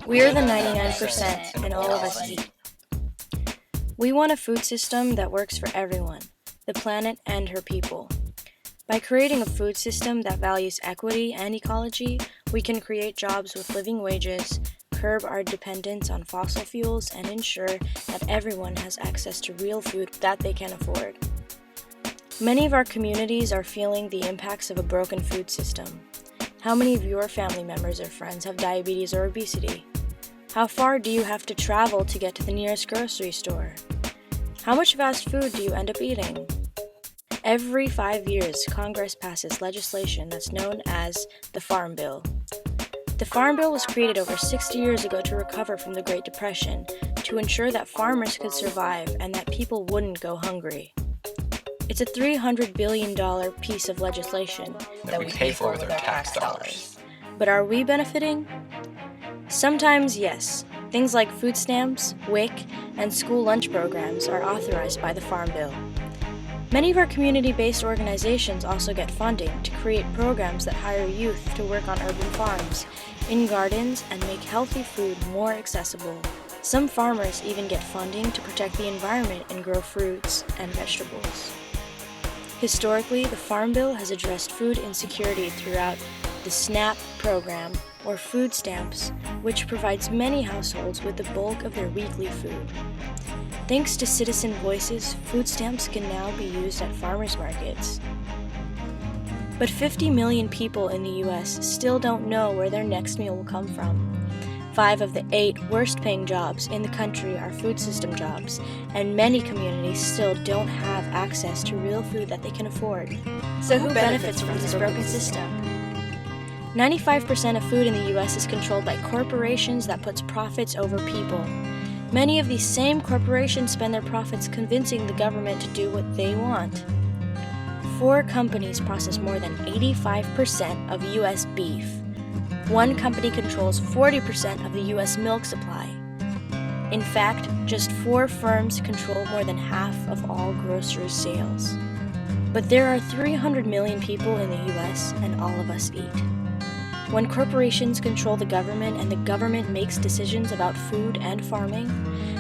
We're the 99% and all of us eat. We want a food system that works for everyone, the planet and her people. By creating a food system that values equity and ecology, we can create jobs with living wages, curb our dependence on fossil fuels, and ensure that everyone has access to real food that they can afford. Many of our communities are feeling the impacts of a broken food system. How many of your family members or friends have diabetes or obesity? How far do you have to travel to get to the nearest grocery store? How much fast food do you end up eating? Every 5 years, Congress passes legislation that's known as the Farm Bill. The Farm Bill was created over 60 years ago to recover from the Great Depression, to ensure that farmers could survive and that people wouldn't go hungry. It's a $300 billion piece of legislation that we pay for with our tax dollars. But are we benefiting? Sometimes, yes. Things like food stamps, WIC, and school lunch programs are authorized by the Farm Bill. Many of our community-based organizations also get funding to create programs that hire youth to work on urban farms, in gardens, and make healthy food more accessible. Some farmers even get funding to protect the environment and grow fruits and vegetables. Historically, the Farm Bill has addressed food insecurity throughout the SNAP program, or food stamps, which provides many households with the bulk of their weekly food. Thanks to citizen voices, food stamps can now be used at farmers markets. But 50 million people in the US still don't know where their next meal will come from. 5 of the 8 worst-paying jobs in the country are food system jobs, and many communities still don't have access to real food that they can afford. So who benefits from this broken system? 95% of food in the US is controlled by corporations that puts profits over people. Many of these same corporations spend their profits convincing the government to do what they want. 4 companies process more than 85% of US beef. 1 company controls 40% of the US milk supply. In fact, just 4 firms control more than half of all grocery sales. But there are 300 million people in the US, and all of us eat. When corporations control the government and the government makes decisions about food and farming,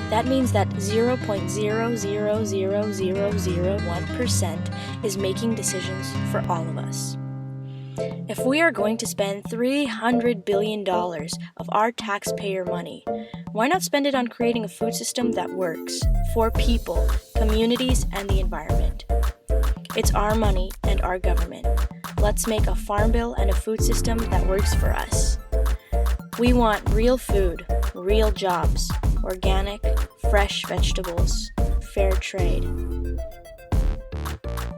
that means that 0.0000001% is making decisions for all of us. If we are going to spend $300 billion of our taxpayer money, why not spend it on creating a food system that works for people, communities, and the environment? It's our money and our government. Let's make a farm bill and a food system that works for us. We want real food, real jobs, organic, fresh vegetables, fair trade.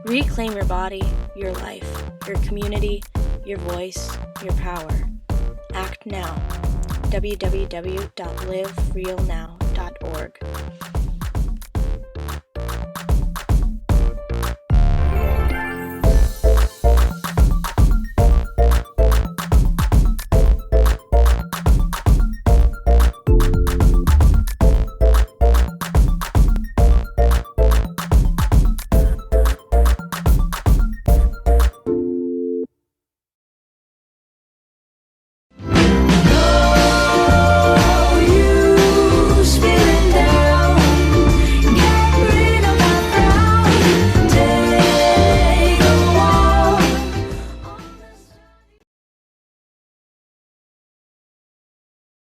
Reclaim your body, your life, your community, your voice, your power. Act now. www.liverealnow.org